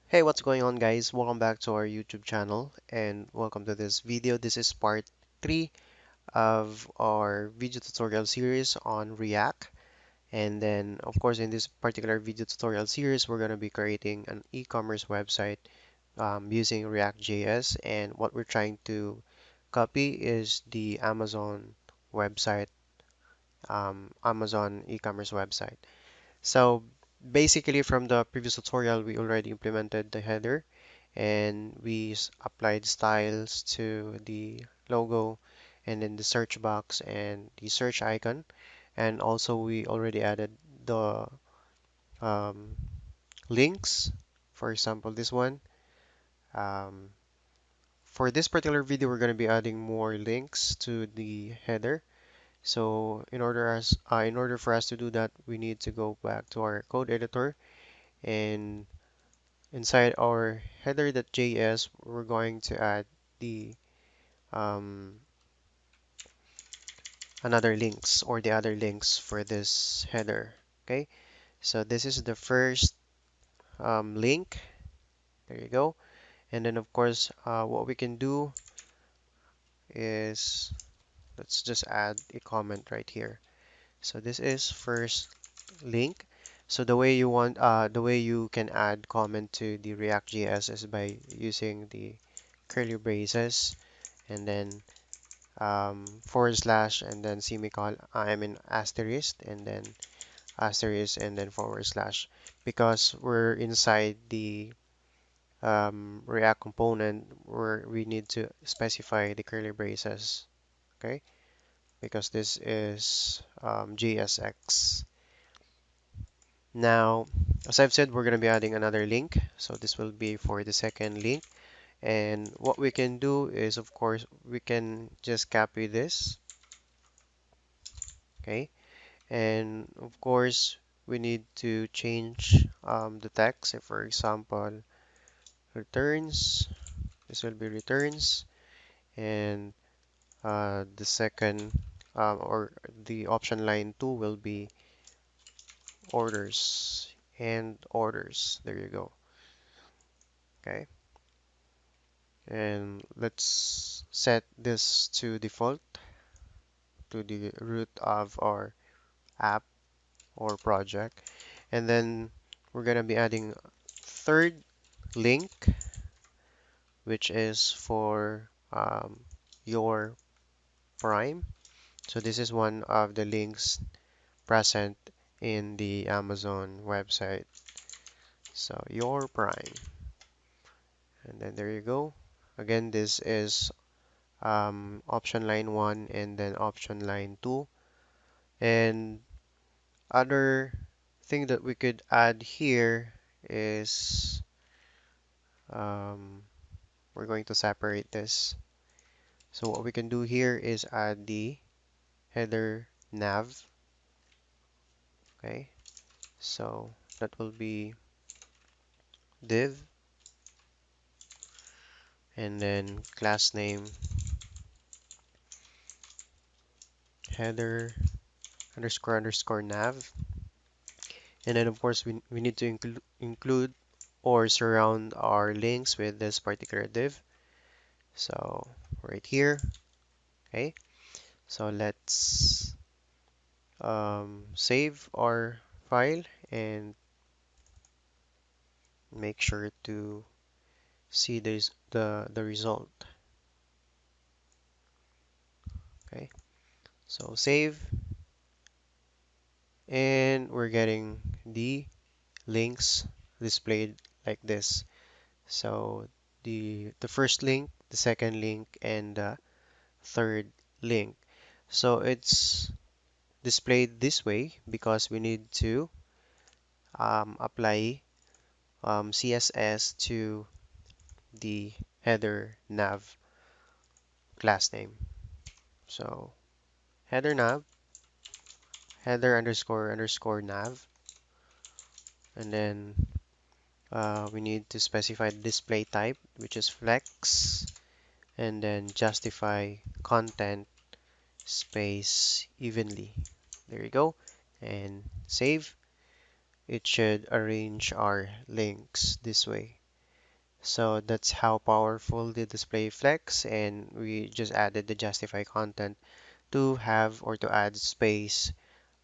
Hey, what's going on, guys? Welcome back to our YouTube channel and welcome to this video. This is part 3 of our video tutorial series on React. And then, of course, in this particular video tutorial series, we're going to be creating an e-commerce website using React.js. And what we're trying to copy is the Amazon website, Amazon e-commerce website. So basically from the previous tutorial, we already implemented the header and we applied styles to the logo and then the search box and the search icon. And also we already added the um, links. For example, this one. Um, for this particular video, we're going to be adding more links to the header. So in order for us to do that, we need to go back to our code editor and inside our header.js, we're going to add the um, another links or the other links for this header. Okay, so this is the first link. There you go. And then of course, what we can do is let's just add a comment right here. So this is first link. So the way you can add comment to the React.js is by using the curly braces and then forward slash and then semicolon, I mean asterisk and then asterisk and then forward slash because we're inside the React component where we need to specify the curly braces, okay? Because this is JSX. Now, as I've said, we're going to be adding another link. So this will be for the second link. And what we can do is, of course, we can just copy this, okay? And of course, we need to change the text. If, for example, returns, this will be returns, and the second or the option line 2 will be orders and orders. There you go. Okay. And let's set this to default to the root of our app or project. And then we're gonna be adding third link, which is for your Prime. So this is one of the links present in the Amazon website. So your Prime. And then there you go. Again, this is option line 1 and then option line 2. And other thing that we could add here is um, we're going to separate this. So what we can do here is add the header nav. Okay, so that will be div and then class name header underscore underscore nav. And then of course we need to include or surround our links with this particular div. So right here, okay. So let's save our file and make sure to see this the result. Okay, so save and we're getting the links displayed like this. So the first link, the second link, and the third link. So it's displayed this way because we need to apply CSS to the header nav class name. So header nav, header underscore underscore nav, and then we need to specify the display type, which is flex, and then justify content space evenly. There you go, and save. It should arrange our links this way. So that's how powerful the display flex, and we just added the justify content to have or to add space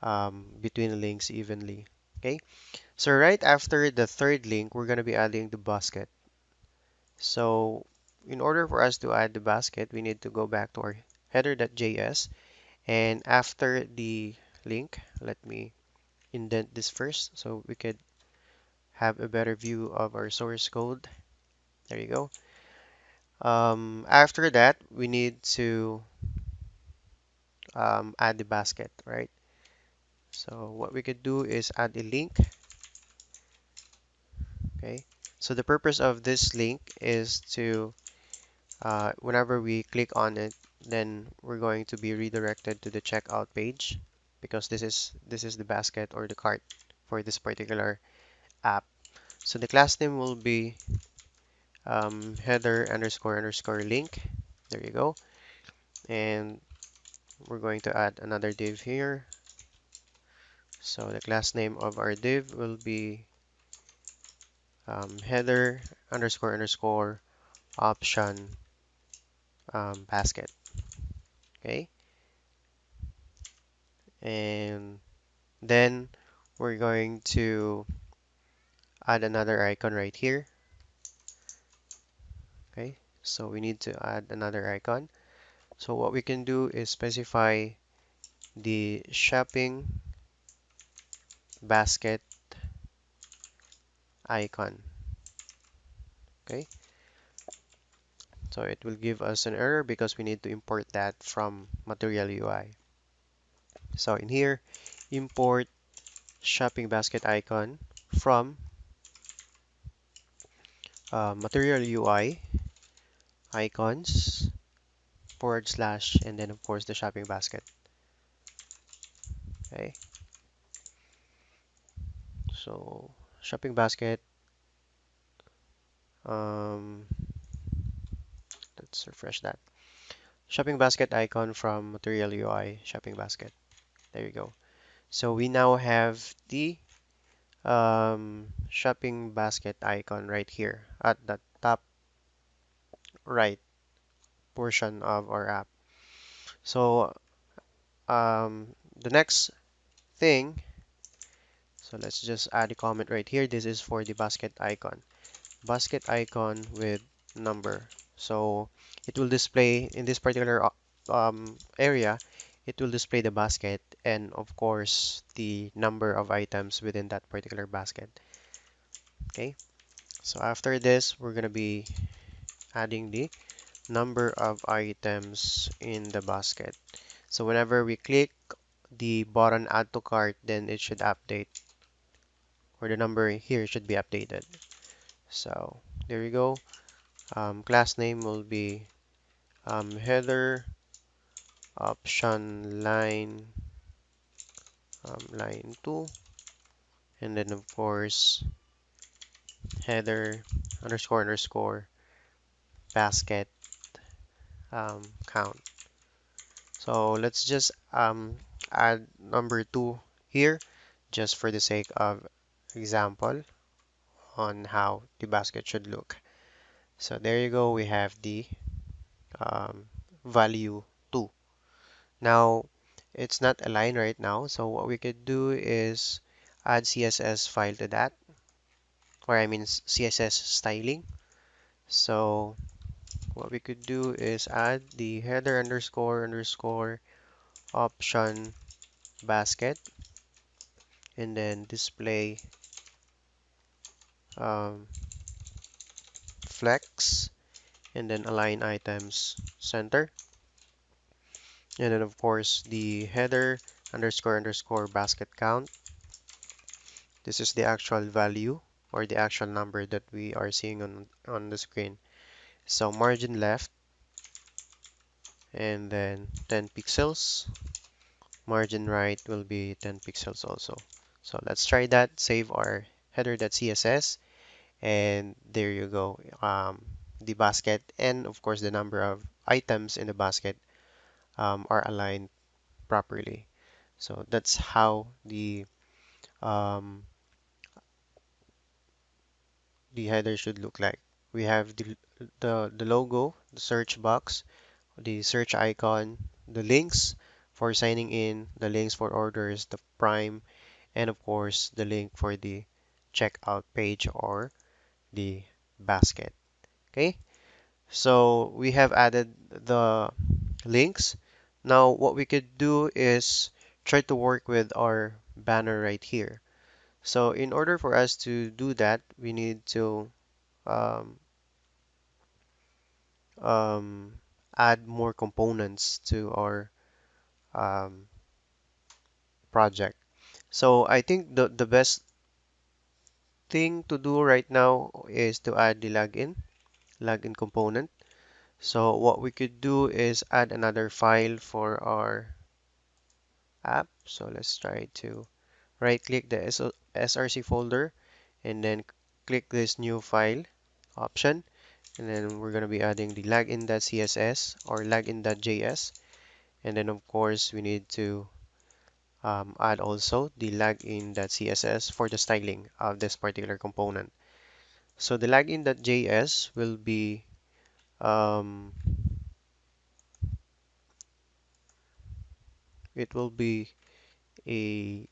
between links evenly. Okay, so right after the third link, we're going to be adding the basket. So in order for us to add the basket, we need to go back to our header.js, and after the link, let me indent this first so we could have a better view of our source code. There you go. After that, we need to add the basket, right? So what we could do is add a link. Okay. So the purpose of this link is to whenever we click on it, then we're going to be redirected to the checkout page because this is the basket or the cart for this particular app. So the class name will be header underscore underscore link. There you go. And we're going to add another div here. So the class name of our div will be header underscore underscore option basket. Okay. And then we're going to add another icon right here. Okay. So we need to add another icon. So what we can do is specify the shopping basket icon. Okay. So it will give us an error because we need to import that from Material UI. So in here, import shopping basket icon from Material UI icons forward slash and then of course the shopping basket. Okay. So shopping basket. Um, let's refresh that. Shopping basket icon from Material UI shopping basket. There you go. So we now have the shopping basket icon right here at the top right portion of our app. So the next thing, so let's just add a comment right here. This is for the basket icon with number. So it will display in this particular area, it will display the basket and of course the number of items within that particular basket. Okay, so after this, we're gonna be adding the number of items in the basket. So whenever we click the button add to cart, then it should update, or the number here should be updated. So there you go. Class name will be header option line 2, and then of course header underscore underscore basket count. So let's just add number 2 here just for the sake of example on how the basket should look. So there you go, we have the um, value 2. Now it's not aligned right now, so what we could do is add CSS file to that, or I mean CSS styling. So what we could do is add the header underscore underscore option basket and then display um, flex and then align items center, and then of course the header underscore underscore basket count. This is the actual value or the actual number that we are seeing on the screen. So margin left and then 10 pixels. Margin right will be 10 pixels also. So let's try that. Save our header.css, and there you go. The basket and of course the number of items in the basket are aligned properly. So that's how um, the header should look like. we have the logo, the search box, the search icon, the links for signing in, the links for orders, the prime, and of course the link for the checkout page or the basket. Okay, so we have added the links. Now what we could do is try to work with our banner right here. So in order for us to do that, we need to um, um, add more components to our um, project. So I think the best thing to do right now is to add the login component. So what we could do is add another file for our app. So let's try to right click the SRC folder and then click this new file option. And then we're going to be adding the login.css or login.js. And then of course we need to add also the login.css for the styling of this particular component. So the login.js will be um, it will be a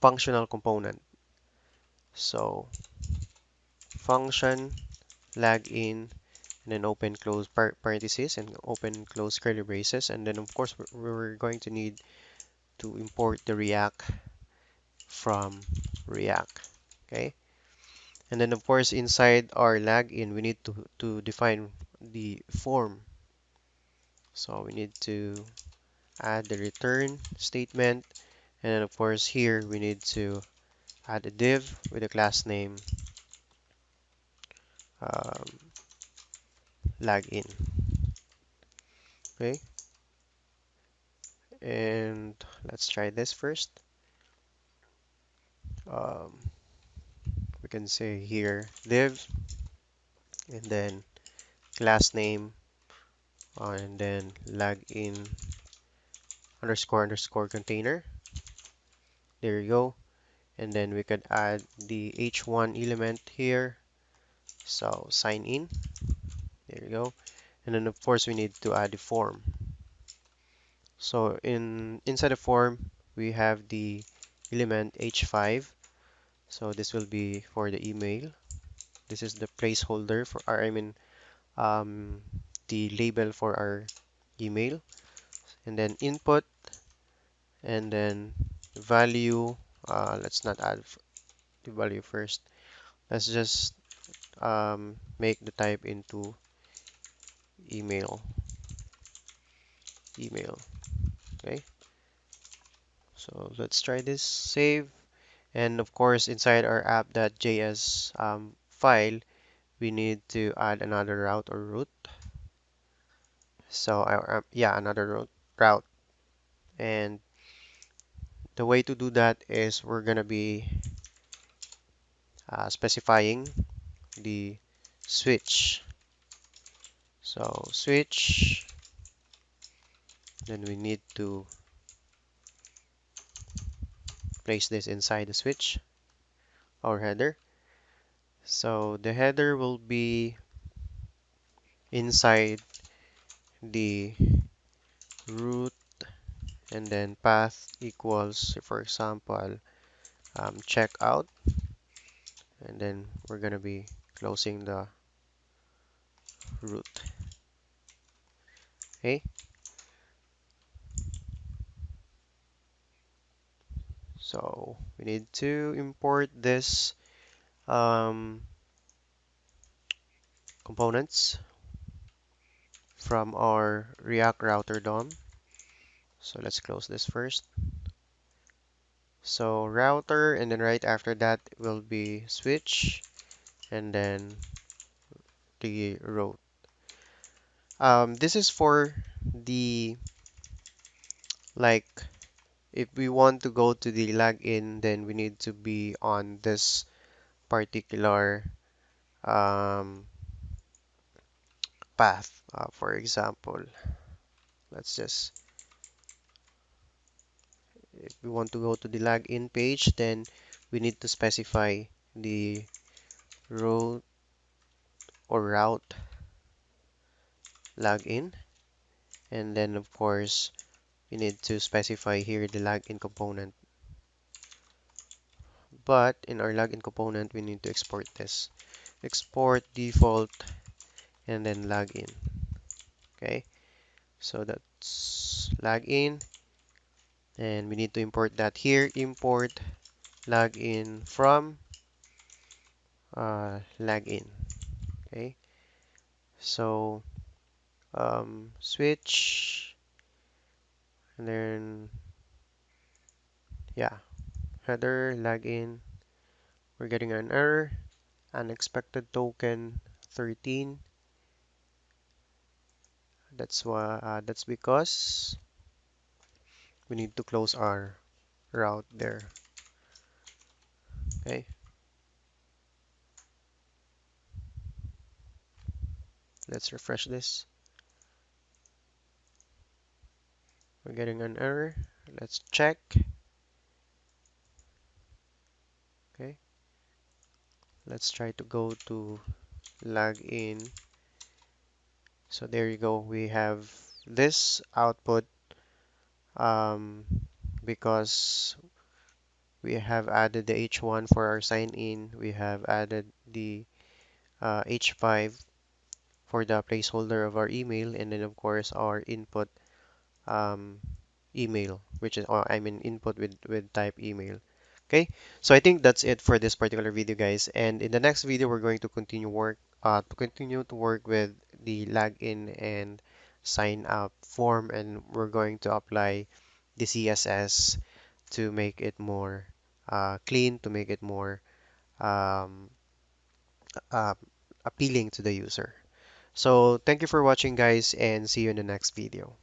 functional component. So function login and then open close parentheses and open close curly braces, and then of course we're going to need to import the React from React. Okay, and then of course inside our login we need to define the form. So we need to add the return statement, and then of course here we need to add a div with a class name um, login. Okay, and let's try this first. um, we can say here div and then class name and then login underscore underscore container. There you go. And then we could add the h1 element here. So sign in. There you go. And then of course we need to add the form. So inside the form we have the element h5. So this will be for the email. This is the placeholder for our, the label for our email. And then input and then value. Let's not add the value first. Let's just make the type into email. Email. Okay. So let's try this. Save. And of course, inside our app.js file, we need to add another route or route. So yeah, another route. And the way to do that is we're gonna be specifying the switch. So switch, then we need to place this inside the switch, our header. So the header will be inside the root and then path equals, for example, checkout, and then we're gonna be closing the root. Okay, so we need to import this um, components from our React router DOM. So let's close this first. So router, and then right after that will be switch, and then the route. This is for the, like, if we want to go to the login, then we need to be on this particular um, path. For example, let's just, if we want to go to the login page, then we need to specify the route or route login. And then of course, we need to specify here the login component. But in our login component, we need to export this. Export default and then login. Okay, so that's login, and we need to import that here. Import login from login. Okay, so switch, and then yeah, header login. We're getting an error, unexpected token 13. That's why that's because we need to close our route there. Okay, let's refresh this. We're getting an error. Let's check. Okay, let's try to go to login. So there you go. We have this output um, because we have added the H1 for our sign in. We have added the H5 for the placeholder of our email, and then of course our input um, email, which is, or I mean input with type email. Okay, so I think that's it for this particular video, guys. And in the next video, we're going to continue to work with the login and sign up form, and we're going to apply the CSS to make it more clean, to make it more um, uh, appealing to the user. So thank you for watching, guys, and see you in the next video.